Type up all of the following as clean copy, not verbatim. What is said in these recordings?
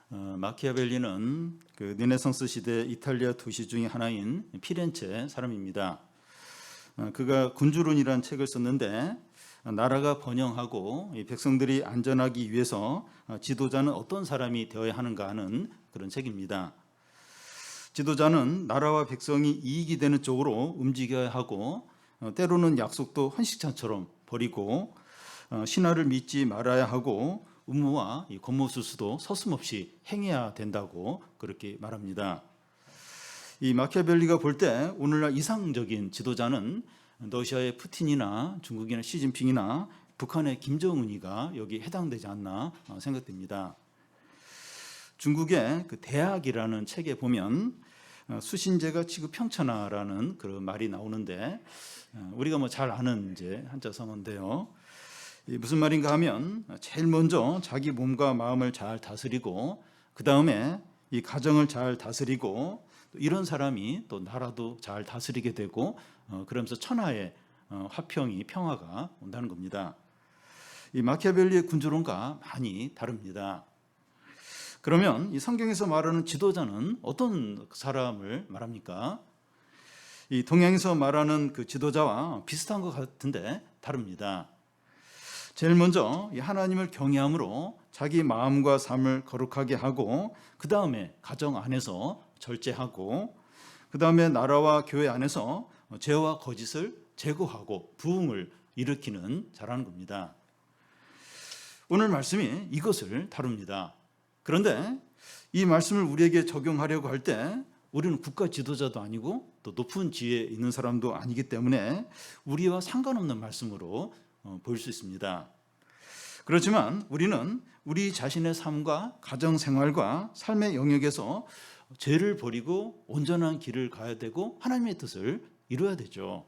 마키아벨리는 그 르네상스 시대 이탈리아 도시 중의 하나인 피렌체 사람입니다. 그가 군주론이라는 책을 썼는데 나라가 번영하고 백성들이 안전하기 위해서 지도자는 어떤 사람이 되어야 하는가 하는 그런 책입니다. 지도자는 나라와 백성이 이익이 되는 쪽으로 움직여야 하고 때로는 약속도 헌식찬처럼 버리고 신하를 믿지 말아야 하고 의무와 권모술수도 서슴없이 행해야 된다고 그렇게 말합니다. 이 마키아벨리가 볼 때 오늘날 이상적인 지도자는 러시아의 푸틴이나 중국의 시진핑이나 북한의 김정은이가 여기 해당되지 않나 생각됩니다. 중국의 그 대학이라는 책에 보면 수신제가 지구평천하라는 그런 말이 나오는데 우리가 뭐 잘 아는 이제 한자 성어인데요. 무슨 말인가 하면 제일 먼저 자기 몸과 마음을 잘 다스리고 그 다음에 이 가정을 잘 다스리고 이런 사람이 또 나라도 잘 다스리게 되고 그러면서 천하의 화평이 평화가 온다는 겁니다. 이 마키아벨리의 군주론과 많이 다릅니다. 그러면 이 성경에서 말하는 지도자는 어떤 사람을 말합니까? 이 동양에서 말하는 그 지도자와 비슷한 것 같은데 다릅니다. 제일 먼저 이 하나님을 경외함으로 자기 마음과 삶을 거룩하게 하고 그 다음에 가정 안에서 절제하고 그 다음에 나라와 교회 안에서 죄와 거짓을 제거하고 부흥을 일으키는 자라는 겁니다. 오늘 말씀이 이것을 다룹니다. 그런데 이 말씀을 우리에게 적용하려고 할 때 우리는 국가 지도자도 아니고 또 높은 지위에 있는 사람도 아니기 때문에 우리와 상관없는 말씀으로 보일 수 있습니다. 그렇지만 우리는 우리 자신의 삶과 가정생활과 삶의 영역에서 죄를 버리고 온전한 길을 가야 되고 하나님의 뜻을 이루어야 되죠.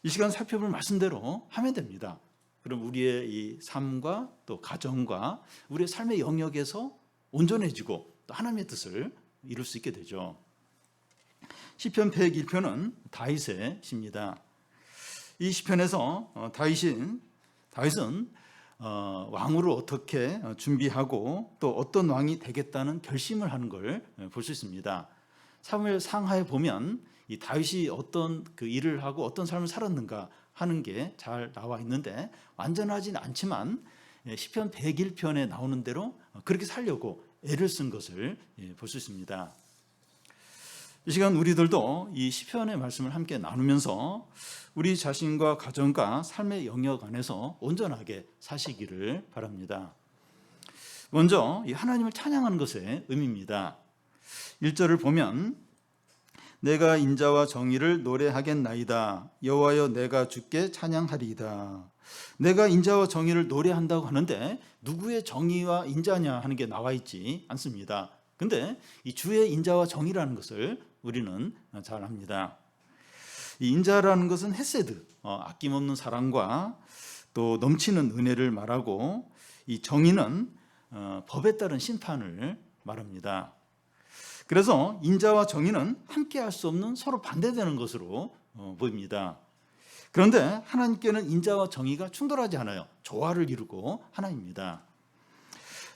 이 시간 살펴볼 말씀대로 하면 됩니다. 그럼 우리의 이 삶과 또 가정과 우리의 삶의 영역에서 온전해지고 또 하나님의 뜻을 이룰 수 있게 되죠. 시편 101편은 다윗의 시입니다. 이 시편에서 다윗은 왕으로 어떻게 준비하고 또 어떤 왕이 되겠다는 결심을 하는 걸 볼 수 있습니다. 사무엘 상하에 보면 이 다윗이 어떤 그 일을 하고 어떤 삶을 살았는가 하는 게 잘 나와 있는데 완전하진 않지만 시편 101편에 나오는 대로 그렇게 살려고 애를 쓴 것을 볼 수 있습니다. 이 시간 우리들도 이 시편의 말씀을 함께 나누면서 우리 자신과 가정과 삶의 영역 안에서 온전하게 사시기를 바랍니다. 먼저 이 하나님을 찬양하는 것의 의미입니다. 1절을 보면 내가 인자와 정의를 노래하겠나이다. 여호와여 내가 주께 찬양하리이다. 내가 인자와 정의를 노래한다고 하는데 누구의 정의와 인자냐 하는 게 나와 있지 않습니다. 근데 이 주의 인자와 정의라는 것을 우리는 잘 압니다. 이 인자라는 것은 헤세드, 아낌없는 사랑과 또 넘치는 은혜를 말하고 이 정의는 법에 따른 심판을 말합니다. 그래서 인자와 정의는 함께 할 수 없는 서로 반대되는 것으로 보입니다. 그런데 하나님께는 인자와 정의가 충돌하지 않아요. 조화를 이루고 하나입니다.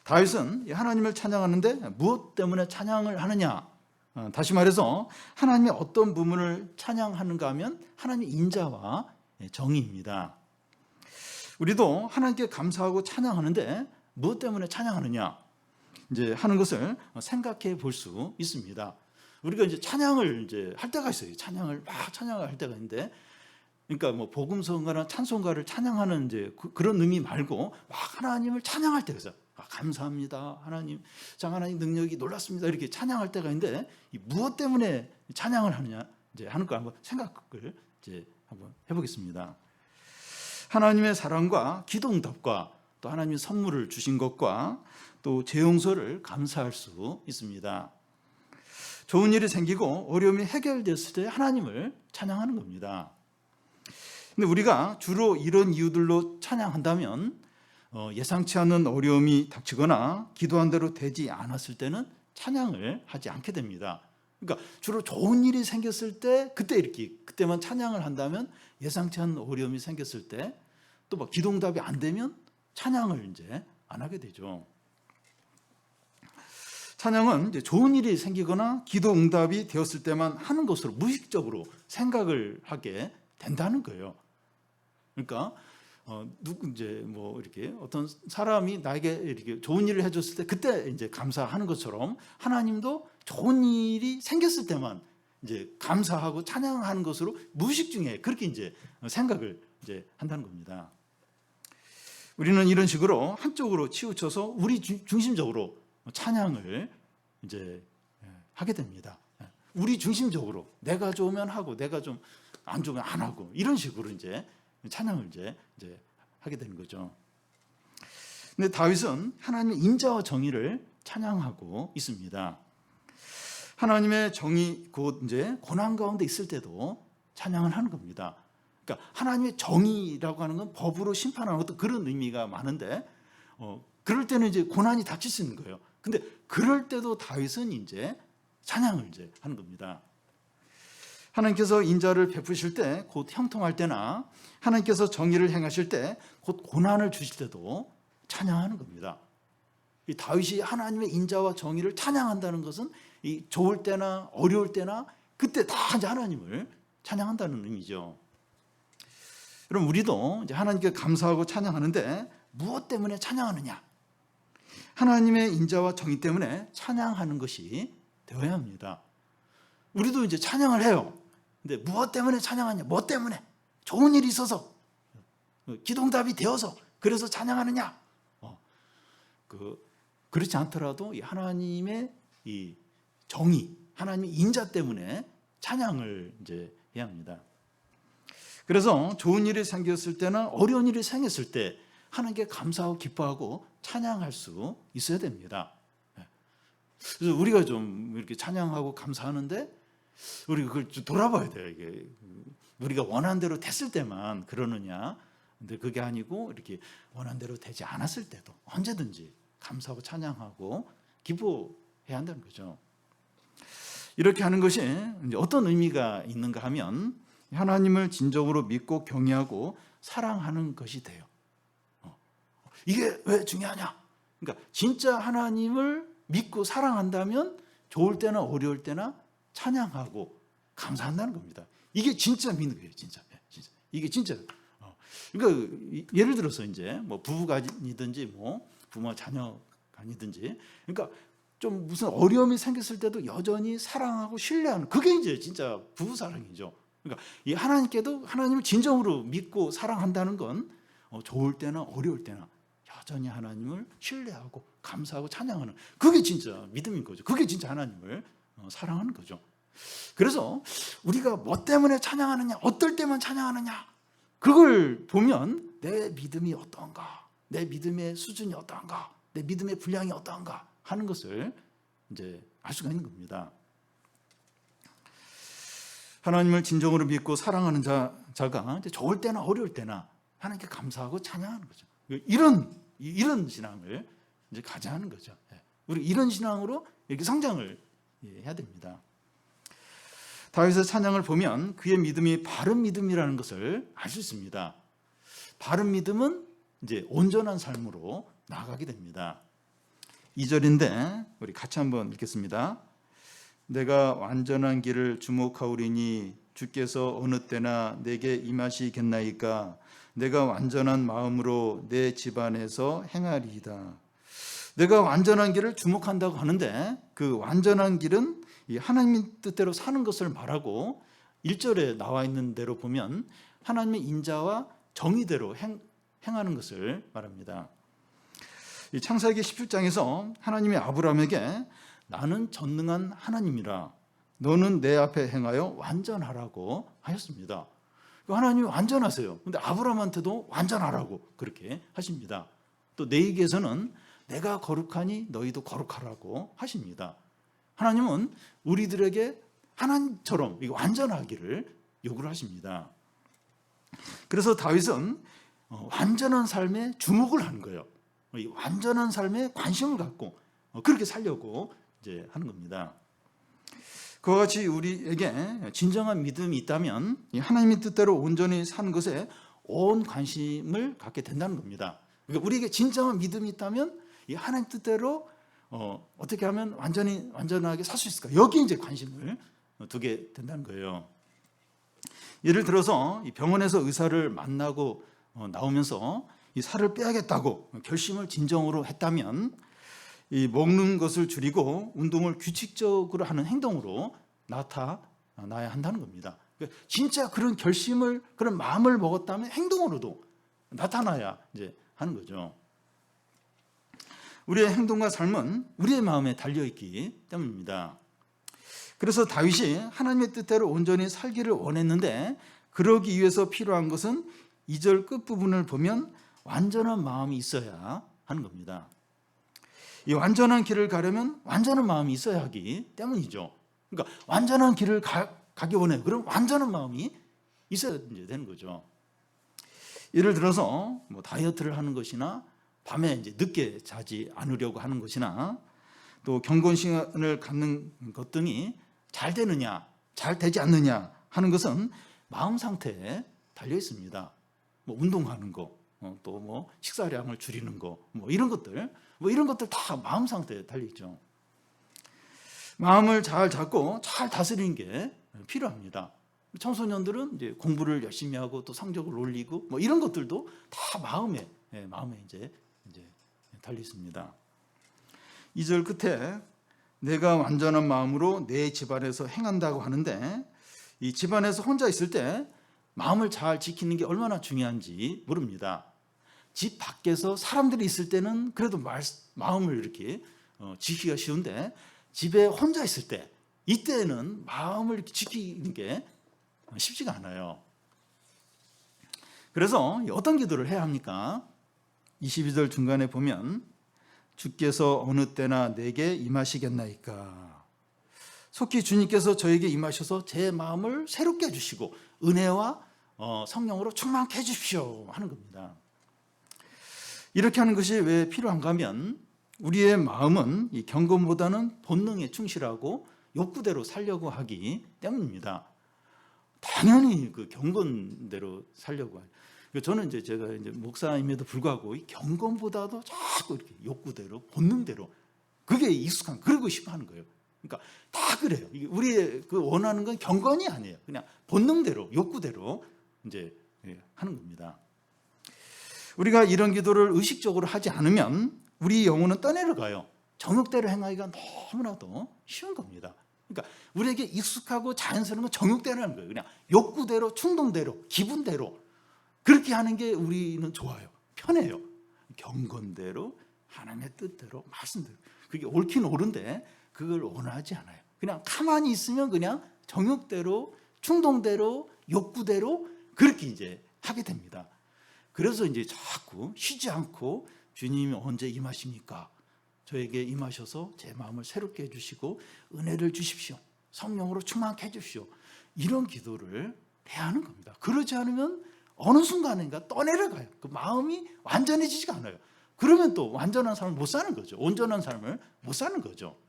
다윗은 하나님을 찬양하는데 무엇 때문에 찬양을 하느냐? 다시 말해서 하나님의 어떤 부분을 찬양하는가 하면 하나님의 인자와 정의입니다. 우리도 하나님께 감사하고 찬양하는데 무엇 때문에 찬양하느냐? 이제 하는 것을 생각해 볼 수 있습니다. 우리가 이제 찬양을 이제 할 때가 있어요. 찬양을 할 때가 있는데, 그러니까 뭐 복음성가나 찬송가를 찬양하는 이제 그런 의미 말고 막 하나님을 찬양할 때가 있어요. 감사합니다, 하나님. 하나님 능력이 놀랐습니다. 이렇게 찬양할 때가 있는데 무엇 때문에 찬양을 하느냐 이제 하는 거 한번 생각을 이제 한번 해보겠습니다. 하나님의 사랑과 기도응답과 또 하나님의 선물을 주신 것과 또 재용서를 감사할 수 있습니다. 좋은 일이 생기고 어려움이 해결됐을 때 하나님을 찬양하는 겁니다. 근데 우리가 주로 이런 이유들로 찬양한다면 예상치 않은 어려움이 닥치거나 기도한 대로 되지 않았을 때는 찬양을 하지 않게 됩니다. 그러니까 주로 좋은 일이 생겼을 때 그때만 찬양을 한다면 예상치 않은 어려움이 생겼을 때 또 막 기도응답이 안 되면 찬양을 이제 안 하게 되죠. 찬양은 이제 좋은 일이 생기거나 기도 응답이 되었을 때만 하는 것으로 무의식적으로 생각을 하게 된다는 거예요. 그러니까 누구 이제 뭐 이렇게 어떤 사람이 나에게 이렇게 좋은 일을 해줬을 때 그때 이제 감사하는 것처럼 하나님도 좋은 일이 생겼을 때만 이제 감사하고 찬양하는 것으로 무의식 중에 그렇게 이제 생각을 이제 한다는 겁니다. 우리는 이런 식으로 한쪽으로 치우쳐서 우리 중심적으로 찬양을 이제 하게 됩니다. 우리 중심적으로 내가 좋으면 하고 내가 좀 안 좋으면 안 하고 이런 식으로 이제 찬양을 이제 하게 되는 거죠. 근데 다윗은 하나님의 인자와 정의를 찬양하고 있습니다. 하나님의 정의 곧 이제 고난 가운데 있을 때도 찬양을 하는 겁니다. 그러니까 하나님의 정의라고 하는 건 법으로 심판하는 어떤 그런 의미가 많은데 그럴 때는 이제 고난이 닥칠 수 있는 거예요. 근데 그럴 때도 다윗은 이제 찬양을 이제 하는 겁니다. 하나님께서 인자를 베푸실 때 곧 형통할 때나 하나님께서 정의를 행하실 때 곧 고난을 주실 때도 찬양하는 겁니다. 이 다윗이 하나님의 인자와 정의를 찬양한다는 것은 이 좋을 때나 어려울 때나 그때 다 이제 하나님을 찬양한다는 의미죠. 그럼 우리도 이제 하나님께 감사하고 찬양하는데 무엇 때문에 찬양하느냐? 하나님의 인자와 정의 때문에 찬양하는 것이 되어야 합니다. 우리도 이제 찬양을 해요. 근데 무엇 때문에 찬양하냐? 뭐 때문에? 좋은 일이 있어서, 기도응답이 되어서 그래서 찬양하느냐? 그렇지 않더라도 이 하나님의 이 정의, 하나님의 인자 때문에 찬양을 이제 해야 합니다. 그래서 좋은 일이 생겼을 때나 어려운 일이 생겼을 때 하나님께 감사하고 기뻐하고 찬양할 수 있어야 됩니다. 그래서 우리가 좀 이렇게 찬양하고 감사하는데 우리가 그걸 좀 돌아봐야 돼요. 이게 우리가 원한 대로 됐을 때만 그러느냐? 근데 그게 아니고 이렇게 원한 대로 되지 않았을 때도 언제든지 감사하고 찬양하고 기뻐해야 한다는 거죠. 이렇게 하는 것이 이제 어떤 의미가 있는가 하면 하나님을 진정으로 믿고 경외하고 사랑하는 것이 돼요. 이게 왜 중요하냐? 그러니까 진짜 하나님을 믿고 사랑한다면 좋을 때나 어려울 때나 찬양하고 감사한다는 겁니다. 이게 진짜 믿는 거예요, 진짜. 이게 진짜. 그러니까 예를 들어서 이제 뭐 부부간이든지 뭐 부모 자녀간이든지, 그러니까 좀 무슨 어려움이 생겼을 때도 여전히 사랑하고 신뢰하는 그게 이제 진짜 부부 사랑이죠. 그러니까 이 하나님께도 하나님을 진정으로 믿고 사랑한다는 건 좋을 때나 어려울 때나 여전히 하나님을 신뢰하고 감사하고 찬양하는 그게 진짜 믿음인 거죠. 그게 진짜 하나님을 사랑하는 거죠. 그래서 우리가 뭐 때문에 찬양하느냐, 어떨 때만 찬양하느냐, 그걸 보면 내 믿음이 어떠한가, 내 믿음의 수준이 어떠한가, 내 믿음의 분량이 어떠한가 하는 것을 이제 알 수가 있는 겁니다. 하나님을 진정으로 믿고 사랑하는 자가 이제 좋을 때나 어려울 때나 하나님께 감사하고 찬양하는 거죠. 이런 신앙을 이제 가져야 하는 거죠. 우리 이런 신앙으로 이렇게 성장을 해야 됩니다. 다윗의 찬양을 보면 그의 믿음이 바른 믿음이라는 것을 알 수 있습니다. 바른 믿음은 이제 온전한 삶으로 나아가게 됩니다. 2절인데 우리 같이 한번 읽겠습니다. 내가 완전한 길을 주목하오리니 주께서 어느 때나 내게 임하시겠나이까. 내가 완전한 마음으로 내 집안에서 행하리이다. 내가 완전한 길을 주목한다고 하는데 그 완전한 길은 이 하나님 뜻대로 사는 것을 말하고 1절에 나와 있는 대로 보면 하나님의 인자와 정의대로 행하는 것을 말합니다. 이 창세기 17장에서 하나님이 아브라함에게 나는 전능한 하나님이라 너는 내 앞에 행하여 완전하라고 하셨습니다. 하나님이 완전하세요. 그런데 아브라함한테도 완전하라고 그렇게 하십니다. 또 내에게서는 내가 거룩하니 너희도 거룩하라고 하십니다. 하나님은 우리들에게 하나님처럼 완전하기를 요구를 하십니다. 그래서 다윗은 완전한 삶에 주목을 하는 거예요. 완전한 삶에 관심을 갖고 그렇게 살려고 이제 하는 겁니다. 그와 같이 우리에게 진정한 믿음이 있다면 하나님의 뜻대로 온전히 사는 것에 온 관심을 갖게 된다는 겁니다. 그러니까 우리에게 진정한 믿음이 있다면 이 하나님 뜻대로 어떻게 하면 완전하게 살 수 있을까? 여기에 이제 관심을 두게 된다는 거예요. 예를 들어서 이 병원에서 의사를 만나고 나오면서 이 살을 빼야겠다고 결심을 진정으로 했다면 이 먹는 것을 줄이고 운동을 규칙적으로 하는 행동으로 나타나야 한다는 겁니다. 그러니까 진짜 그런 결심을, 그런 마음을 먹었다면 행동으로도 나타나야 이제 하는 거죠. 우리의 행동과 삶은 우리의 마음에 달려있기 때문입니다. 그래서 다윗이 하나님의 뜻대로 온전히 살기를 원했는데 그러기 위해서 필요한 것은 2절 끝부분을 보면 완전한 마음이 있어야 하는 겁니다. 이 완전한 길을 가려면 완전한 마음이 있어야 하기 때문이죠. 그러니까 완전한 길을 가기 원해요. 그럼 완전한 마음이 있어야 되는 거죠. 예를 들어서 뭐 다이어트를 하는 것이나 밤에 이제 늦게 자지 않으려고 하는 것이나 또 경건 시간을 갖는 것 등이 잘 되느냐, 잘 되지 않느냐 하는 것은 마음 상태에 달려 있습니다. 뭐 운동하는 거, 또 뭐 식사량을 줄이는 거, 뭐 이런 것들 다 마음 상태에 달려 있죠. 마음을 잘 잡고 잘 다스리는 게 필요합니다. 청소년들은 이제 공부를 열심히 하고 또 성적을 올리고 뭐 이런 것들도 다 마음에 이제 달려 있습니다. 2절 끝에 내가 완전한 마음으로 내 집안에서 행한다고 하는데 이 집안에서 혼자 있을 때 마음을 잘 지키는 게 얼마나 중요한지 모릅니다. 집 밖에서 사람들이 있을 때는 그래도 마음을 이렇게 지키기가 쉬운데 집에 혼자 있을 때 이때는 마음을 이렇게 지키는 게 쉽지가 않아요. 그래서 어떤 기도를 해야 합니까? 22절 중간에 보면 주께서 어느 때나 내게 임하시겠나이까. 속히 주님께서 저에게 임하셔서 제 마음을 새롭게 해주시고 은혜와 성령으로 충만케 해주십시오 하는 겁니다. 이렇게 하는 것이 왜 필요한가 하면 우리의 마음은 이 경건보다는 본능에 충실하고 욕구대로 살려고 하기 때문입니다. 당연히 그 경건대로 살려고 하죠. 저는 제가 목사임에도 불구하고 이 경건보다도 자꾸 이렇게 욕구대로, 본능대로 그게 익숙한, 그러고 싶어 하는 거예요. 그러니까 다 그래요. 우리의 그 원하는 건 경건이 아니에요. 그냥 본능대로, 욕구대로 이제 하는 겁니다. 우리가 이런 기도를 의식적으로 하지 않으면 우리 영혼은 떠내려가요. 정욕대로 행하기가 너무나도 쉬운 겁니다. 그러니까 우리에게 익숙하고 자연스러운 건 정욕대로 하는 거예요. 그냥 욕구대로, 충동대로, 기분대로 그렇게 하는 게 우리는 좋아요. 편해요. 경건대로, 하나님의 뜻대로, 말씀대로. 그게 옳긴 옳은데 그걸 원하지 않아요. 그냥 가만히 있으면 그냥 정욕대로, 충동대로, 욕구대로 그렇게 이제 하게 됩니다. 그래서 이제 자꾸 쉬지 않고 주님이 언제 임하십니까? 저에게 임하셔서 제 마음을 새롭게 해주시고 은혜를 주십시오. 성령으로 충만케 해주십시오. 이런 기도를 해야 하는 겁니다. 그러지 않으면 어느 순간인가 떠내려가요. 그 마음이 완전해지지가 않아요. 그러면 또 완전한 삶을 못 사는 거죠. 온전한 삶을 못 사는 거죠.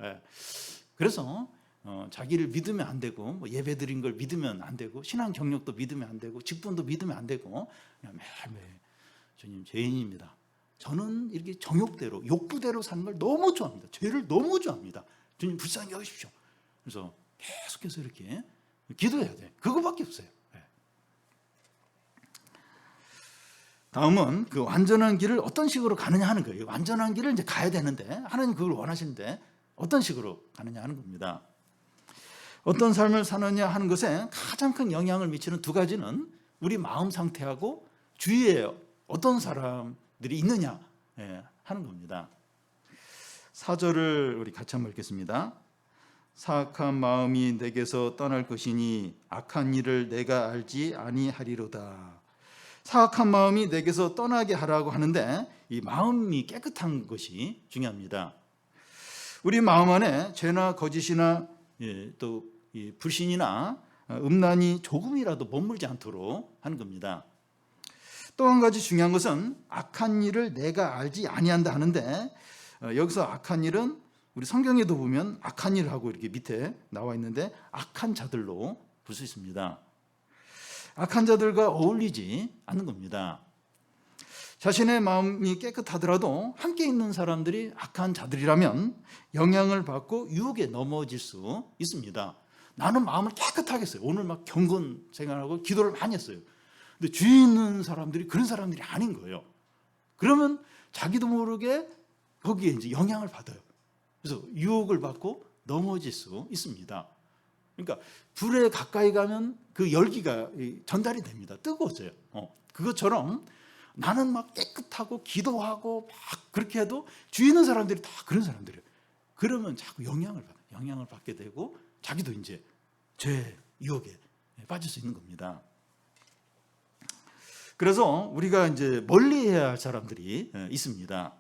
그래서 자기를 믿으면 안 되고 뭐 예배 드린 걸 믿으면 안 되고 신앙 경력도 믿으면 안 되고 직분도 믿으면 안 되고 그냥 매일매일 주님 죄인입니다. 저는 이렇게 정욕대로 욕구대로 사는 걸 너무 좋아합니다. 죄를 너무 좋아합니다. 주님 불쌍히 여기십시오. 그래서 계속해서 이렇게 기도해야 돼. 그거밖에 없어요. 다음은 그 완전한 길을 어떤 식으로 가느냐 하는 거예요. 완전한 길을 이제 가야 되는데 하나님 그걸 원하시는데 어떤 식으로 가느냐 하는 겁니다. 어떤 삶을 사느냐 하는 것에 가장 큰 영향을 미치는 두 가지는 우리 마음 상태하고 주위에 어떤 사람들이 있느냐 하는 겁니다. 4절을 우리 같이 한번 읽겠습니다. 사악한 마음이 내게서 떠날 것이니 악한 일을 내가 알지 아니하리로다. 사악한 마음이 내게서 떠나게 하라고 하는데 이 마음이 깨끗한 것이 중요합니다. 우리 마음 안에 죄나 거짓이나 또 불신이나 음란이 조금이라도 머물지 않도록 하는 겁니다. 또 한 가지 중요한 것은 악한 일을 내가 알지 아니한다 하는데 여기서 악한 일은 우리 성경에도 보면 악한 일하고 이렇게 밑에 나와 있는데 악한 자들로 볼 수 있습니다. 악한 자들과 어울리지 않는 겁니다. 자신의 마음이 깨끗하더라도 함께 있는 사람들이 악한 자들이라면 영향을 받고 유혹에 넘어질 수 있습니다. 나는 마음을 깨끗하게 했어요. 오늘 막 경건 생활하고 기도를 많이 했어요. 근데 주위에 있는 사람들이 그런 사람들이 아닌 거예요. 그러면 자기도 모르게 거기에 이제 영향을 받아요. 그래서 유혹을 받고 넘어질 수 있습니다. 그러니까 불에 가까이 가면 그 열기가 전달이 됩니다. 뜨거워져요. 그것처럼 나는 막 깨끗하고 기도하고 막 그렇게 해도 주위에 있는 사람들이 다 그런 사람들이에요. 그러면 자꾸 영향을 받게 되고 자기도 이제 죄 유혹에 빠질 수 있는 겁니다. 그래서 우리가 이제 멀리해야 할 사람들이 있습니다.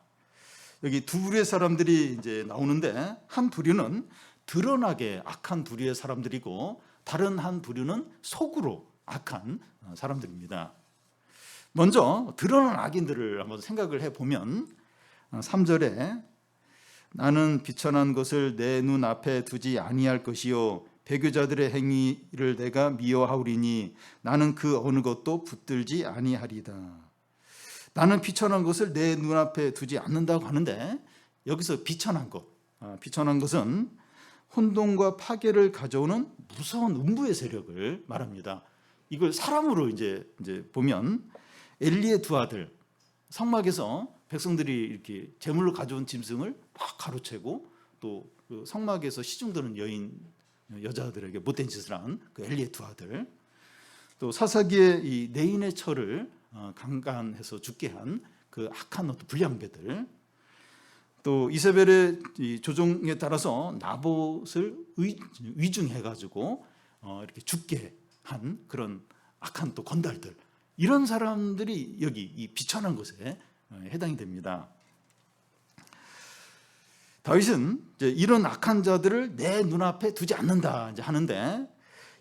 여기 두 부류의 사람들이 이제 나오는데, 한 부류는 드러나게 악한 부류의 사람들이고 다른 한 부류는 속으로 악한 사람들입니다. 먼저 드러난 악인들을 한번 생각을 해보면 3절에 나는 비천한 것을 내 눈앞에 두지 아니할 것이요 배교자들의 행위를 내가 미워하오리니 나는 그 어느 것도 붙들지 아니하리다. 나는 비천한 것을 내 눈앞에 두지 않는다고 하는데, 여기서 비천한 것은 혼돈과 파괴를 가져오는 무서운 음부의 세력을 말합니다. 이걸 사람으로 이제 보면 엘리의 두 아들, 성막에서 백성들이 이렇게 제물로 가져온 짐승을 막 가로채고 또 그 성막에서 시중드는 여자들에게 못된 짓을 한 그 엘리의 두 아들, 또 사사기의 이 내인의 처를 강간해서 죽게 한 그 악한 어떤 불량배들, 또 이세벨의 조종에 따라서 나봇을 위중해가지고 이렇게 죽게 한 그런 악한 또 건달들, 이런 사람들이 여기 이 비천한 것에 해당이 됩니다. 다윗은 이제 이런 악한 자들을 내 눈앞에 두지 않는다 이제 하는데,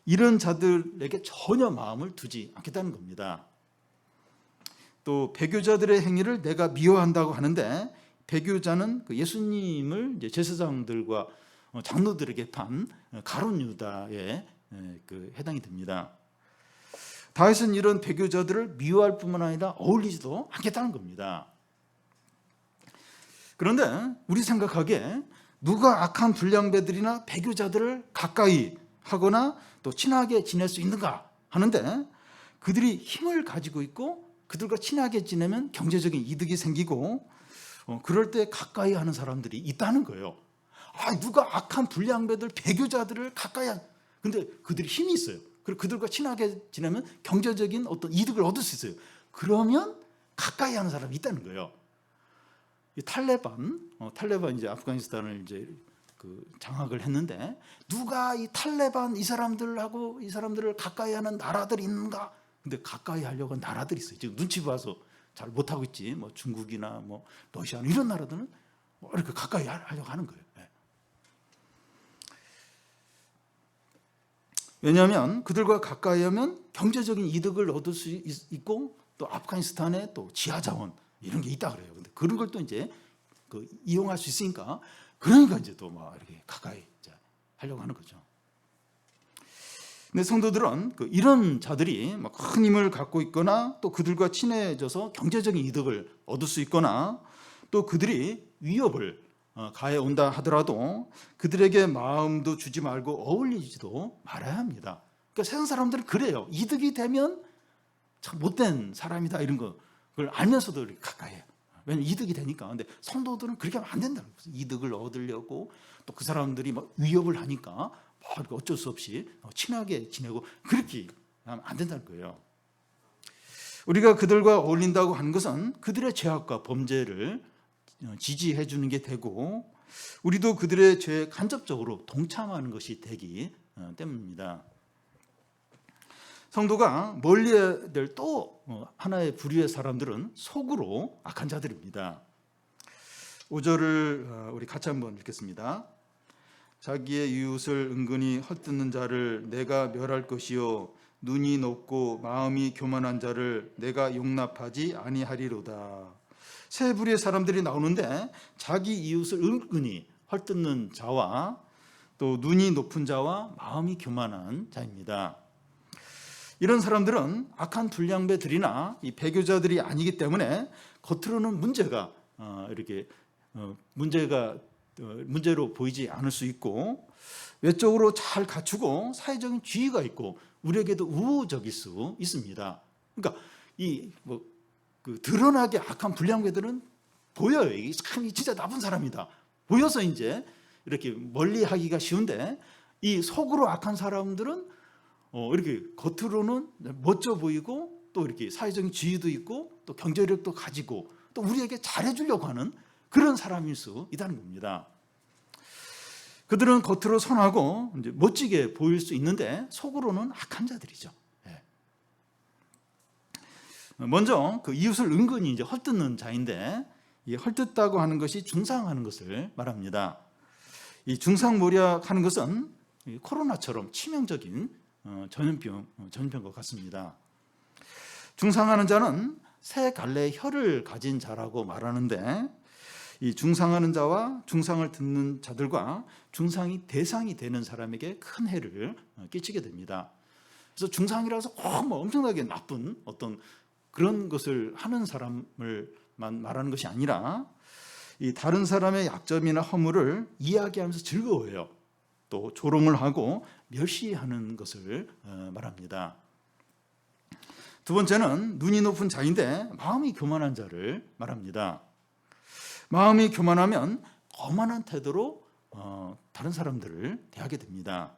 이런 자들에게 전혀 마음을 두지 않겠다는 겁니다. 또 배교자들의 행위를 내가 미워한다고 하는데, 배교자는 그 예수님을 이제 제사장들과 장로들에게 판 가룟 유다에 그 해당이 됩니다. 다윗은 이런 배교자들을 미워할 뿐만 아니라 어울리지도 않겠다는 겁니다. 그런데 우리 생각하기에 누가 악한 불량배들이나 배교자들을 가까이 하거나 또 친하게 지낼 수 있는가 하는데, 그들이 힘을 가지고 있고 그들과 친하게 지내면 경제적인 이득이 생기고 그럴 때 가까이 하는 사람들이 있다는 거예요. 누가 악한 불량배들, 배교자들을 가까이 근데 그들이 힘이 있어요. 그리고 그들과 친하게 지내면 경제적인 어떤 이득을 얻을 수 있어요. 그러면 가까이 하는 사람이 있다는 거예요. 이 탈레반 이제 아프가니스탄을 이제 그 장악을 했는데, 누가 이 탈레반 이 사람들을 가까이 하는 나라들이 있는가? 근데 가까이 하려고 하는 나라들이 있어요. 지금 눈치 봐서 잘 못하고 있지. 뭐 중국이나 뭐 러시아나 이런 나라들은 이렇게 가까이 하려고 하는 거예요. 왜냐하면 그들과 가까이 하면 경제적인 이득을 얻을 수 있고 또 아프가니스탄에 또 지하 자원 이런 게 있다 그래요. 근데 그런 걸 또 이제 그 이용할 수 있으니까, 그러니까 이제 또 막 이렇게 가까이 이제 하려고 하는 거죠. 근데 성도들은 이런 자들이 막 큰 힘을 갖고 있거나 또 그들과 친해져서 경제적인 이득을 얻을 수 있거나 또 그들이 위협을 가해 온다 하더라도 그들에게 마음도 주지 말고 어울리지도 말아야 합니다. 그러니까 세상 사람들은 그래요. 이득이 되면 참 못된 사람이다 이런 그걸 알면서도 이렇게 가까이 해요. 왜냐하면 이득이 되니까. 근데 성도들은 그렇게 하면 안 된다는 거예요. 이득을 얻으려고 또 그 사람들이 막 위협을 하니까 어쩔 수 없이 친하게 지내고 그렇게 하면 안 된다는 거예요. 우리가 그들과 어울린다고 하는 것은 그들의 죄악과 범죄를 지지해 주는 게 되고, 우리도 그들의 죄에 간접적으로 동참하는 것이 되기 때문입니다. 성도가 멀리해야 될 또 하나의 부류의 사람들은 속으로 악한 자들입니다. 5절을 우리 같이 한번 읽겠습니다. 자기의 이웃을 은근히 헐뜯는 자를 내가 멸할 것이요 눈이 높고 마음이 교만한 자를 내가 용납하지 아니하리로다. 세 부류의 사람들이 나오는데, 자기 이웃을 은근히 헐뜯는 자와 또 눈이 높은 자와 마음이 교만한 자입니다. 이런 사람들은 악한 불량배들이나 이 배교자들이 아니기 때문에 겉으로는 이렇게 문제로 보이지 않을 수 있고, 외적으로 잘 갖추고 사회적인 지위가 있고 우리에게도 우호적일 수 있습니다. 그러니까 드러나게 악한 불량배들은 보여요. 이게 참 진짜 나쁜 사람이다 보여서 이제 이렇게 멀리하기가 쉬운데, 이 속으로 악한 사람들은 이렇게 겉으로는 멋져 보이고 또 이렇게 사회적인 지위도 있고 또 경제력도 가지고 또 우리에게 잘해주려고 하는 그런 사람일 수 있다는 겁니다. 그들은 겉으로 선하고 이제 멋지게 보일 수 있는데 속으로는 악한 자들이죠. 먼저 그 이웃을 은근히 이제 헐뜯는 자인데, 이 헐뜯다고 하는 것이 중상하는 것을 말합니다. 이 중상모략하는 것은 코로나처럼 치명적인 전염병과 같습니다. 중상하는 자는 세 갈래의 혀를 가진 자라고 말하는데, 이 중상하는 자와 중상을 듣는 자들과 중상이 대상이 되는 사람에게 큰 해를 끼치게 됩니다. 그래서 중상이라서 엄청나게 나쁜 어떤 그런 것을 하는 사람을만 말하는 것이 아니라, 이 다른 사람의 약점이나 허물을 이야기하면서 즐거워해요. 또 조롱을 하고 멸시하는 것을 말합니다. 두 번째는 눈이 높은 자인데 마음이 교만한 자를 말합니다. 마음이 교만하면 거만한 태도로 다른 사람들을 대하게 됩니다.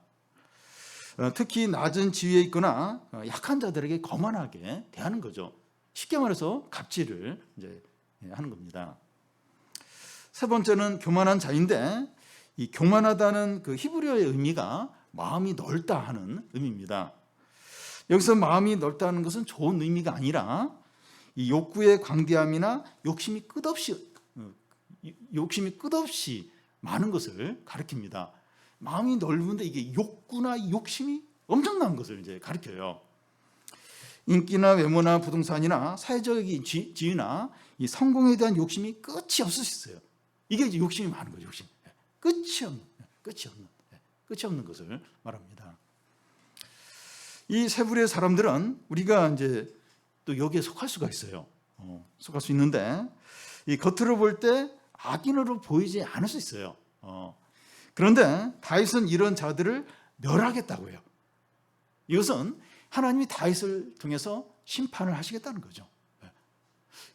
특히 낮은 지위에 있거나 약한 자들에게 거만하게 대하는 거죠. 쉽게 말해서 갑질을 이제 하는 겁니다. 세 번째는 교만한 자인데, 이 교만하다는 그 히브리어의 의미가 마음이 넓다 하는 의미입니다. 여기서 마음이 넓다는 것은 좋은 의미가 아니라 이 욕구의 광대함이나 욕심이 끝없이 많은 것을 가리킵니다. 마음이 넓은데 이게 욕구나 욕심이 엄청난 것을 이제 가리켜요. 인기나 외모나 부동산이나 사회적인 지위나 이 성공에 대한 욕심이 끝이 없을 수 있어요. 이게 이제 욕심이 많은 거죠. 욕심. 끝이 없는 것을 말합니다. 이 세 부류의 사람들은 우리가 이제 또 여기에 속할 수가 있어요. 속할 수 있는데, 이 겉으로 볼 때 악인으로 보이지 않을 수 있어요. 그런데 다윗은 이런 자들을 멸하겠다고 해요. 이것은 하나님이 다윗을 통해서 심판을 하시겠다는 거죠.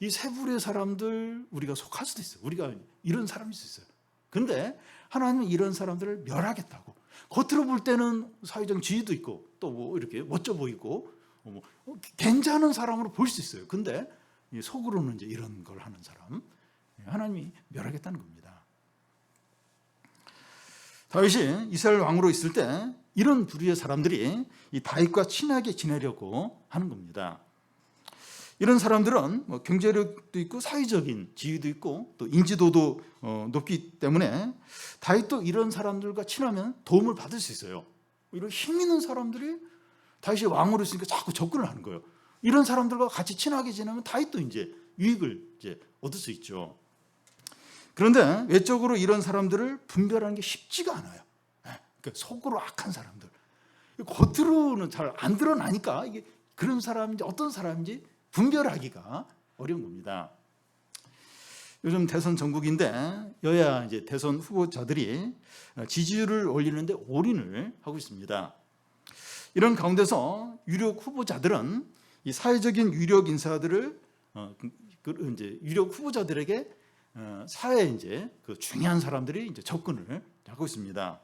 이 세 부류의 사람들 우리가 속할 수도 있어요. 우리가 이런 사람일 수 있어요. 그런데 하나님은 이런 사람들을 멸하겠다고. 겉으로 볼 때는 사회적 지위도 있고 또 이렇게 멋져 보이고 괜찮은 사람으로 볼 수 있어요. 근데 속으로는 이제 이런 걸 하는 사람, 하나님이 멸하겠다는 겁니다. 다윗이 이스라엘 왕으로 있을 때 이런 부류의 사람들이 이 다윗과 친하게 지내려고 하는 겁니다. 이런 사람들은 경제력도 있고 사회적인 지위도 있고 또 인지도도 높기 때문에 다윗도 이런 사람들과 친하면 도움을 받을 수 있어요. 이런 힘 있는 사람들이 다윗이 왕으로 있으니까 자꾸 접근을 하는 거예요. 이런 사람들과 같이 친하게 지내면 다윗도 이제 유익을 이제 얻을 수 있죠. 그런데 외적으로 이런 사람들을 분별하는 게 쉽지가 않아요. 그러니까 속으로 악한 사람들, 겉으로는 잘 안 드러나니까 이게 그런 사람인지 어떤 사람인지 분별하기가 어려운 겁니다. 요즘 대선 전국인데 여야 이제 대선 후보자들이 지지율을 올리는데 올인을 하고 있습니다. 이런 가운데서 유력 후보자들은 이 사회적인 유력 인사들을 이제 유력 후보자들에게 사회에 이제 그 중요한 사람들이 이제 접근을 하고 있습니다.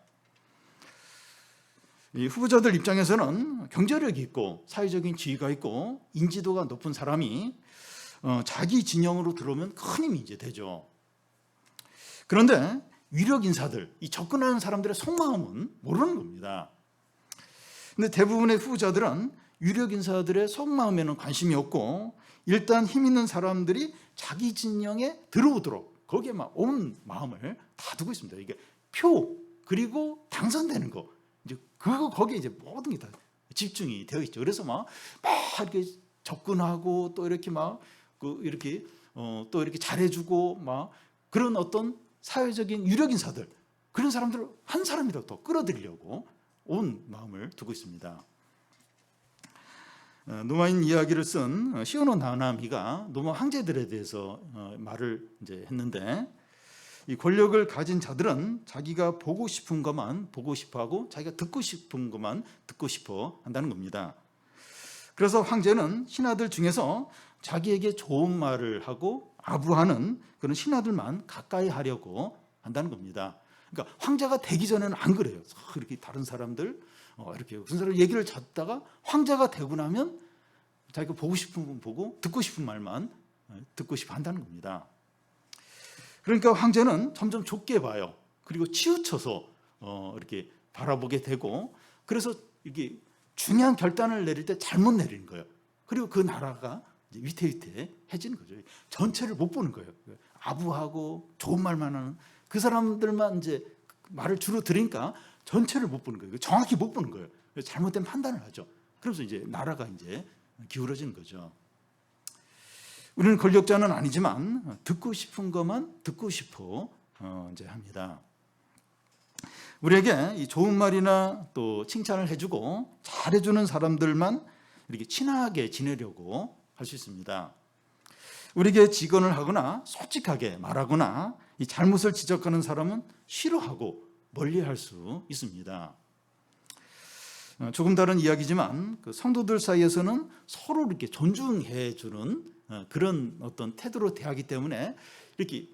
이 후보자들 입장에서는 경제력이 있고 사회적인 지위가 있고 인지도가 높은 사람이 자기 진영으로 들어오면 큰 힘이 이제 되죠. 그런데 유력 인사들, 이 접근하는 사람들의 속마음은 모르는 겁니다. 근데 대부분의 후보자들은 유력 인사들의 속마음에는 관심이 없고 일단 힘 있는 사람들이 자기 진영에 들어오도록 거기에 막 온 마음을 다 두고 있습니다. 이게 표 그리고 당선되는 거, 이제 거기에 이제 모든 게 다 집중이 되어 있죠. 그래서 막 이렇게 접근하고 또 이렇게 이렇게 또 이렇게 잘해주고 막 그런 어떤 사회적인 유력 인사들, 그런 사람들을 한 사람이라도 더 끌어들이려고 온 마음을 두고 있습니다. 노마인 이야기를 쓴 시오노 나나미가 노마 황제들에 대해서 말을 이제 했는데, 이 권력을 가진 자들은 자기가 보고 싶은 것만 보고 싶어하고 자기가 듣고 싶은 것만 듣고 싶어 한다는 겁니다. 그래서 황제는 신하들 중에서 자기에게 좋은 말을 하고 아부하는 그런 신하들만 가까이 하려고 한다는 겁니다. 그러니까 황제가 되기 전에는 안 그래요. 이렇게 다른 사람들 이렇게 무슨 사람 얘기를 듣다가 황제가 되고 나면 자기가 보고 싶은 건 보고 듣고 싶은 말만 듣고 싶어 한다는 겁니다. 그러니까 황제는 점점 좁게 봐요. 그리고 치우쳐서 이렇게 바라보게 되고, 그래서 이게 중요한 결단을 내릴 때 잘못 내리는 거예요. 그리고 그 나라가 이제 위태위태해지는 거죠. 전체를 못 보는 거예요. 아부하고 좋은 말만 하는 그 사람들만 이제 말을 주로 들으니까 전체를 못 보는 거예요. 정확히 못 보는 거예요. 잘못된 판단을 하죠. 그래서 이제 나라가 이제 기울어지는 거죠. 우리는 권력자는 아니지만 듣고 싶은 것만 듣고 싶어 이제 합니다. 우리에게 이 좋은 말이나 또 칭찬을 해주고 잘해주는 사람들만 이렇게 친하게 지내려고 할 수 있습니다. 우리에게 직언을 하거나 솔직하게 말하거나 이 잘못을 지적하는 사람은 싫어하고 멀리할 수 있습니다. 조금 다른 이야기지만 그 성도들 사이에서는 서로 이렇게 존중해주는 그런 어떤 태도로 대하기 때문에 이렇게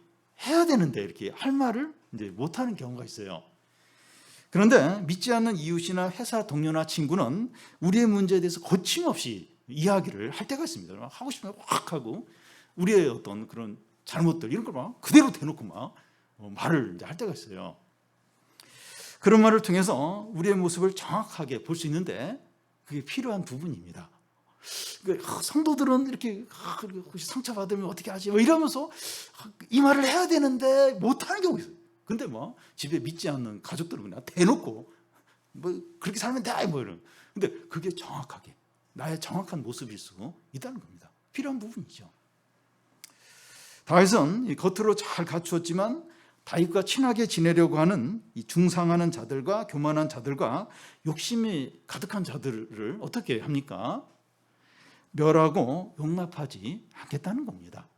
해야 되는데 이렇게 할 말을 이제 못하는 경우가 있어요. 그런데 믿지 않는 이웃이나 회사 동료나 친구는 우리의 문제에 대해서 거침없이 이야기를 할 때가 있습니다. 하고 싶으면 확 하고 우리의 어떤 그런 잘못들 이런 걸 막 그대로 대놓고 막 말을 이제 할 때가 있어요. 그런 말을 통해서 우리의 모습을 정확하게 볼 수 있는데 그게 필요한 부분입니다. 성도들은 이렇게 상처받으면 어떻게 하지? 이러면서 이 말을 해야 되는데 못하는 경우가 있어요. 근데 뭐 집에 믿지 않는 가족들은 그냥 대놓고 뭐 그렇게 살면 돼 뭐 이런. 근데 그게 정확하게 나의 정확한 모습일 수 있다는 겁니다. 필요한 부분이죠. 다윗은 겉으로 잘 갖추었지만 다윗과 친하게 지내려고 하는 이 중상하는 자들과 교만한 자들과 욕심이 가득한 자들을 어떻게 합니까? 멸하고 용납하지 않겠다는 겁니다.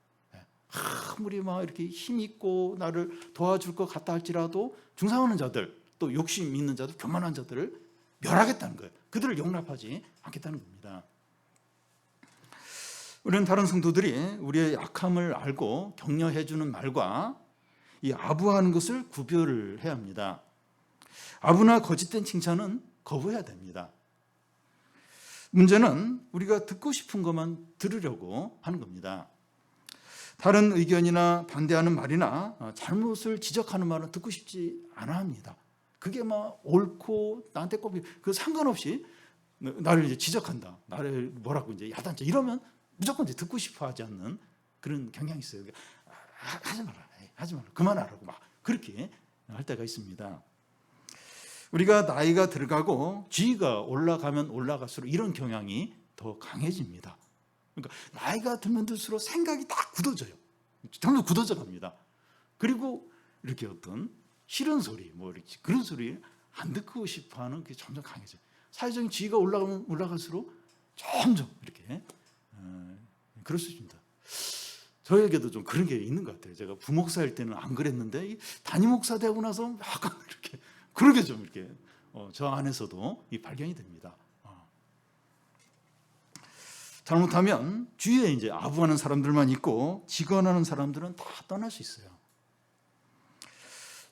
아무리 막 이렇게 힘 있고 나를 도와줄 것 같다 할지라도 중상하는 자들, 또 욕심 있는 자들, 교만한 자들을 멸하겠다는 거예요. 그들을 용납하지 않겠다는 겁니다. 우리는 다른 성도들이 우리의 약함을 알고 격려해주는 말과 이 아부하는 것을 구별을 해야 합니다. 아부나 거짓된 칭찬은 거부해야 됩니다. 문제는 우리가 듣고 싶은 것만 들으려고 하는 겁니다. 다른 의견이나 반대하는 말이나 잘못을 지적하는 말은 듣고 싶지 않아 합니다. 그게 막 옳고 나한테 꼭 그 상관없이 나를 이제 지적한다, 나를 뭐라고 이제 야단쳐 이러면 무조건 이제 듣고 싶어 하지 않는 그런 경향이 있어요. 하지 마라, 그만하라고 막 그렇게 할 때가 있습니다. 우리가 나이가 들어가고 지위가 올라가면 올라갈수록 이런 경향이 더 강해집니다. 그러니까 나이가 들면 들수록 생각이 다 굳어져요. 점점 굳어져 갑니다. 그리고 이렇게 어떤 싫은 소리, 뭐 이렇게 그런 소리 안 듣고 싶어하는 게 점점 강해져요. 사회적인 지위가 올라가면 올라갈수록 점점 이렇게 그럴 수 있습니다. 저에게도 좀 그런 게 있는 것 같아요. 제가 부목사일 때는 안 그랬는데 담임 목사 되고 나서 약간 이렇게 그러게 좀 이렇게 저 안에서도 이 발견이 됩니다. 잘못하면 주위에 이제 아부하는 사람들만 있고 직언하는 사람들은 다 떠날 수 있어요.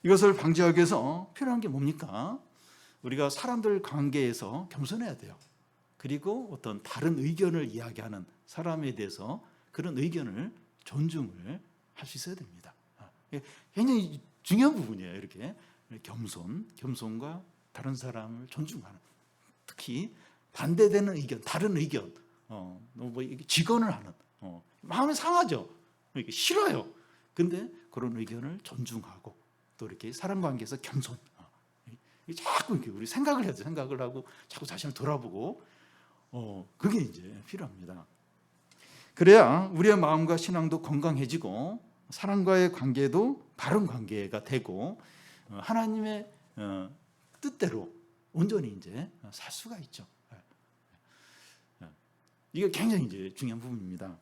이것을 방지하기 위해서 필요한 게 뭡니까? 우리가 사람들 관계에서 겸손해야 돼요. 그리고 어떤 다른 의견을 이야기하는 사람에 대해서 그런 의견을 존중을 할 수 있어야 됩니다. 굉장히 중요한 부분이에요. 이렇게 겸손과 다른 사람을 존중하는, 특히 반대되는 의견, 다른 의견, 뭐 직언을 하는, 마음이 상하죠. 이렇게 싫어요. 근데 그런 의견을 존중하고 또 이렇게 사람 관계에서 겸손. 자꾸 이렇게 우리 생각을 해야 돼. 생각을 하고 자꾸 자신을 돌아보고, 그게 이제 필요합니다. 그래야 우리의 마음과 신앙도 건강해지고 사람과의 관계도 바른 관계가 되고 하나님의 뜻대로 온전히 이제 살 수가 있죠. 이게 굉장히 이제 중요한 부분입니다.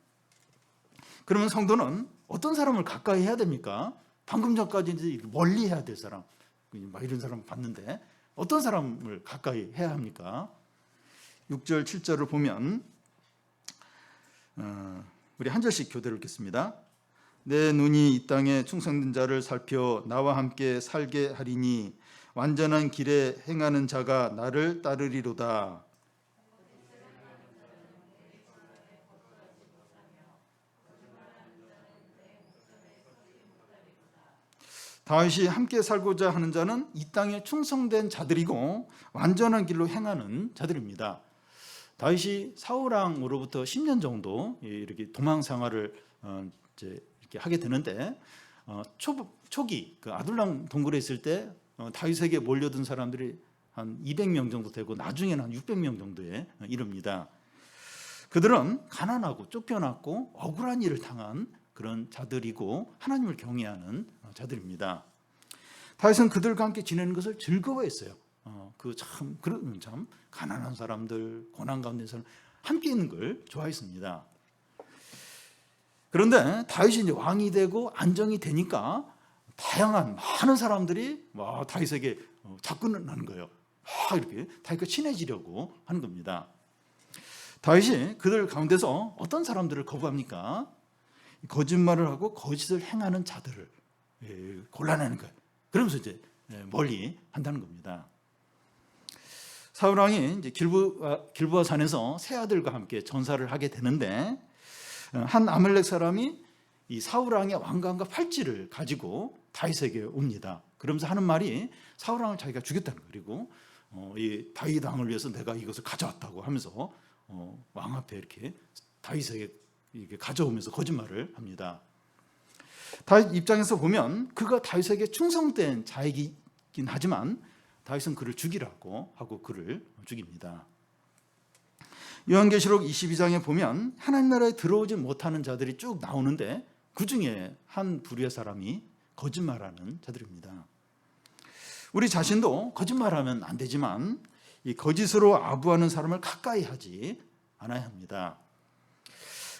그러면 성도는 어떤 사람을 가까이 해야 됩니까? 방금 전까지 이제 멀리 해야 될 사람, 막 이런 사람 봤는데 어떤 사람을 가까이 해야 합니까? 6절, 7절을 보면 우리 한 절씩 교대로 읽겠습니다. 내 눈이 이 땅에 충성된 자를 살펴 나와 함께 살게 하리니 완전한 길에 행하는 자가 나를 따르리로다. 다윗이 함께 살고자 하는 자는 이 땅에 충성된 자들이고 완전한 길로 행하는 자들입니다. 다윗이 사울 왕으로부터 10년 정도 이렇게 도망 생활을 이제 이렇게 하게 되는데 초기 그 아둘람 동굴에 있을 때 다윗에게 몰려든 사람들이 한 200명 정도 되고 나중에는 한 600명 정도에 이릅니다. 그들은 가난하고 쫓겨났고 억울한 일을 당한 그런 자들이고 하나님을 경외하는 자들입니다. 다윗은 그들과 함께 지내는 것을 즐거워했어요. 참 가난한 사람들, 고난 가운데 사람 함께 있는 걸 좋아했습니다. 그런데 다윗이 이제 왕이 되고 안정이 되니까 다양한 많은 사람들이 다윗에게 접근하는 거예요. 이렇게 다윗과 친해지려고 하는 겁니다. 다윗이 그들 가운데서 어떤 사람들을 거부합니까? 거짓말을 하고 거짓을 행하는 자들을 골라내는 거예요. 그러면서 이제 멀리 한다는 겁니다. 사울 왕이 이제 길보아 산에서 세 아들과 함께 전사를 하게 되는데 한 아말렉 사람이 이 사울 왕의 왕관과 팔찌를 가지고 다윗에게 옵니다. 그러면서 하는 말이 사울 왕을 자기가 죽였다는 거예요. 그리고 이 다윗 왕을 위해서 내가 이것을 가져왔다고 하면서 왕 앞에 이렇게 다윗에게 이렇게 가져오면서 거짓말을 합니다. 다윗 입장에서 보면 그가 다윗에게 충성된 자이긴 하지만 다윗은 그를 죽이라고 하고 그를 죽입니다. 요한계시록 22장에 보면 하나님 나라에 들어오지 못하는 자들이 쭉 나오는데 그 중에 한 부류의 사람이 거짓말하는 자들입니다. 우리 자신도 거짓말하면 안 되지만 이 거짓으로 아부하는 사람을 가까이 하지 않아야 합니다.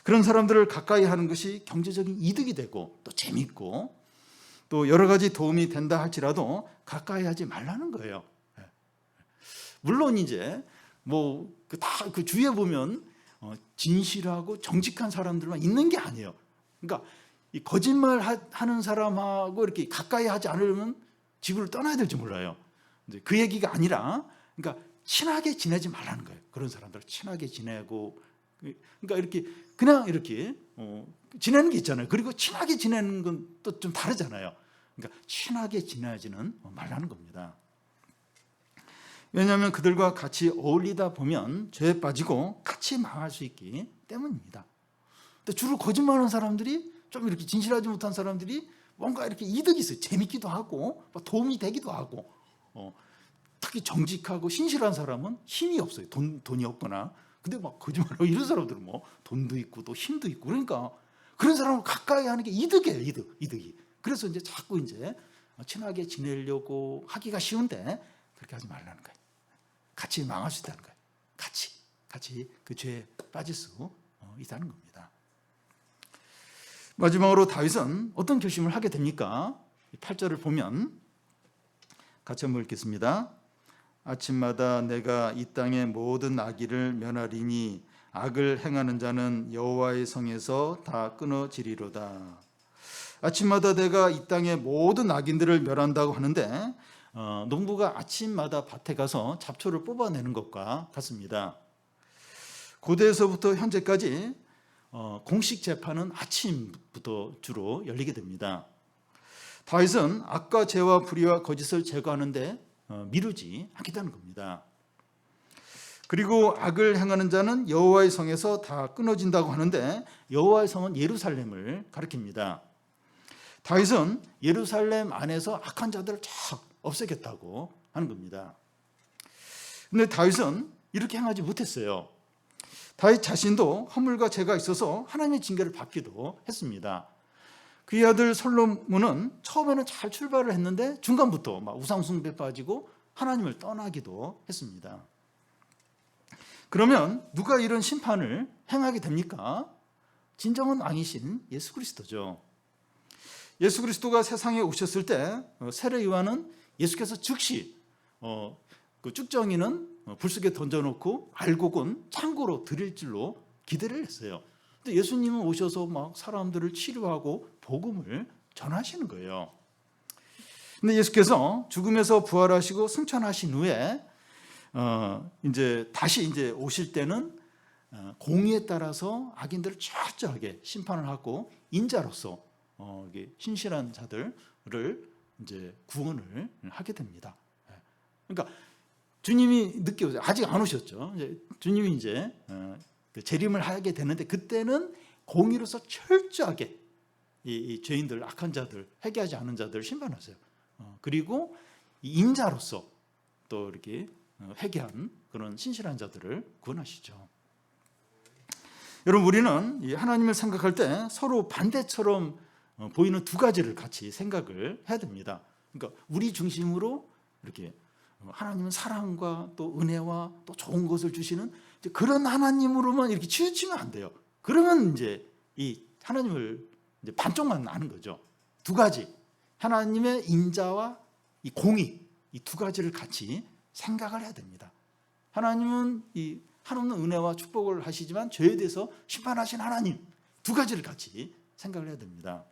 그런 사람들을 가까이 하는 것이 경제적인 이득이 되고 또 재밌고 또 여러 가지 도움이 된다 할지라도 가까이 하지 말라는 거예요. 물론 이제 그 주위에 보면 진실하고 정직한 사람들만 있는 게 아니에요. 그러니까 이 거짓말 하는 사람하고 이렇게 가까이 하지 않으려면 지구를 떠나야 될지 몰라요. 그 얘기가 아니라 그러니까 친하게 지내지 말라는 거예요. 그런 사람들 친하게 지내고 그러니까 이렇게 그냥 이렇게 지내는 게 있잖아요. 그리고 친하게 지내는 건 또 좀 다르잖아요. 그러니까 친하게 지내지는 말라는 겁니다. 왜냐하면 그들과 같이 어울리다 보면 죄에 빠지고 같이 망할 수 있기 때문입니다. 근데 주로 거짓말하는 사람들이 좀 이렇게 진실하지 못한 사람들이 뭔가 이렇게 이득이 있어요. 재밌기도 하고 도움이 되기도 하고 특히 정직하고 신실한 사람은 힘이 없어요. 돈이 없거나. 근데 막 거짓말하고 이런 사람들은 돈도 있고 또 힘도 있고 그러니까 그런 사람을 가까이 하는 게 이득이에요. 이득이. 그래서 이제 자꾸 이제 친하게 지내려고 하기가 쉬운데 그렇게 하지 말라는 거예요. 같이 망할 수 있다는 거예요. 같이 그 죄에 빠질 수 있다는 겁니다. 마지막으로 다윗은 어떤 결심을 하게 됩니까? 8절을 보면 같이 한번 읽겠습니다. 아침마다 내가 이 땅의 모든 악의를 면하리니 악을 행하는 자는 여호와의 성에서 다 끊어지리로다. 아침마다 내가 이 땅의 모든 악인들을 멸한다고 하는데 농부가 아침마다 밭에 가서 잡초를 뽑아내는 것과 같습니다. 고대에서부터 현재까지 공식 재판은 아침부터 주로 열리게 됩니다. 다윗은 악과 죄와 불의와 거짓을 제거하는데 미루지 않겠다는 겁니다. 그리고 악을 행하는 자는 여호와의 성에서 다 끊어진다고 하는데 여호와의 성은 예루살렘을 가리킵니다. 다윗은 예루살렘 안에서 악한 자들을 쫙 없애겠다고 하는 겁니다. 그런데 다윗은 이렇게 행하지 못했어요. 다윗 자신도 허물과 죄가 있어서 하나님의 징계를 받기도 했습니다. 그의 아들 솔로몬은 처음에는 잘 출발을 했는데 중간부터 막 우상 숭배에 빠지고 하나님을 떠나기도 했습니다. 그러면 누가 이런 심판을 행하게 됩니까? 진정한 왕이신 예수 그리스도죠. 예수 그리스도가 세상에 오셨을 때 세례 요한은 예수께서 즉시 그 쭉정이는 불속에 던져놓고 알곡은 창고로 드릴 줄로 기대를 했어요. 근데 예수님은 오셔서 막 사람들을 치료하고 복음을 전하시는 거예요. 근데 예수께서 죽음에서 부활하시고 승천하신 후에 이제 다시 이제 오실 때는 공의에 따라서 악인들을 철저하게 심판을 하고 인자로서 신실한 자들을 이제 구원을 하게 됩니다. 그러니까 주님이 늦게 오세요. 아직 안 오셨죠. 주님이 이제 재림을 하게 되는데 그때는 공의로서 철저하게 이 죄인들, 악한 자들, 회개하지 않은 자들을 심판하세요. 그리고 인자로서 또 이렇게 회개한 그런 신실한 자들을 구원하시죠. 여러분, 우리는 하나님을 생각할 때 서로 반대처럼 보이는 두 가지를 같이 생각을 해야 됩니다. 그러니까 우리 중심으로 이렇게 하나님은 사랑과 또 은혜와 또 좋은 것을 주시는 그런 하나님으로만 이렇게 치우치면 안 돼요. 그러면 이제 이 하나님을 이제 반쪽만 아는 거죠. 두 가지, 하나님의 인자와 이 공의, 이 두 가지를 같이 생각을 해야 됩니다. 하나님은 이 한없는 은혜와 축복을 하시지만 죄에 대해서 심판하신 하나님, 두 가지를 같이 생각을 해야 됩니다.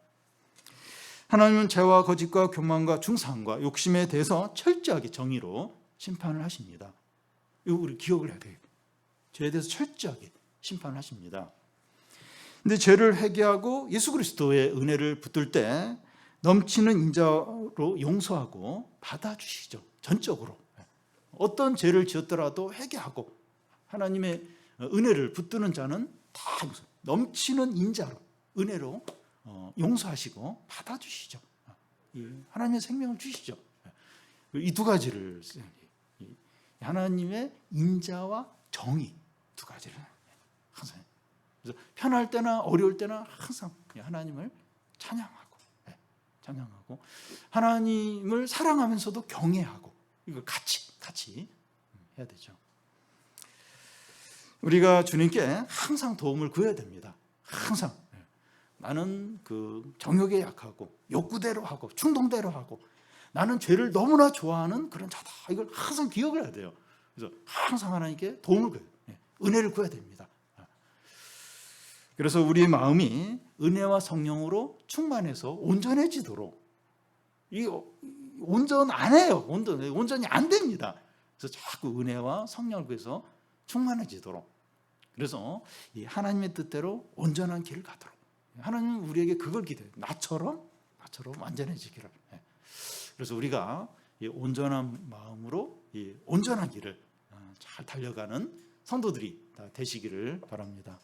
하나님은 죄와 거짓과 교만과 중상과 욕심에 대해서 철저하게 정의로 심판을 하십니다. 이거 우리 기억을 해야 돼요. 죄에 대해서 철저하게 심판을 하십니다. 근데 죄를 회개하고 예수 그리스도의 은혜를 붙들 때 넘치는 인자로 용서하고 받아주시죠. 전적으로. 어떤 죄를 지었더라도 회개하고 하나님의 은혜를 붙드는 자는 다 넘치는 인자로, 은혜로 용서하시고 받아주시죠. 하나님의 생명을 주시죠. 이 두 가지를, 하나님의 인자와 정의 두 가지를 항상, 그래서 편할 때나 어려울 때나 항상 하나님을 찬양하고 하나님을 사랑하면서도 경외하고, 이걸 같이 해야 되죠. 우리가 주님께 항상 도움을 구해야 됩니다. 항상. 나는 그 정욕에 약하고 욕구대로 하고 충동대로 하고 나는 죄를 너무나 좋아하는 그런 자다. 이걸 항상 기억을 해야 돼요. 그래서 항상 하나님께 도움을 구해요. 은혜를 구해야 됩니다. 그래서 우리의 마음이 은혜와 성령으로 충만해서 온전해지도록, 이 온전 안 해요. 온전히 안 됩니다. 그래서 자꾸 은혜와 성령을 구해서 충만해지도록, 그래서 이 하나님의 뜻대로 온전한 길을 가도록 하나님은 우리에게 그걸 기대해요. 나처럼 완전해지기를. 그래서 우리가 이 온전한 마음으로 이 온전한 길을 잘 달려가는 성도들이 다 되시기를 바랍니다.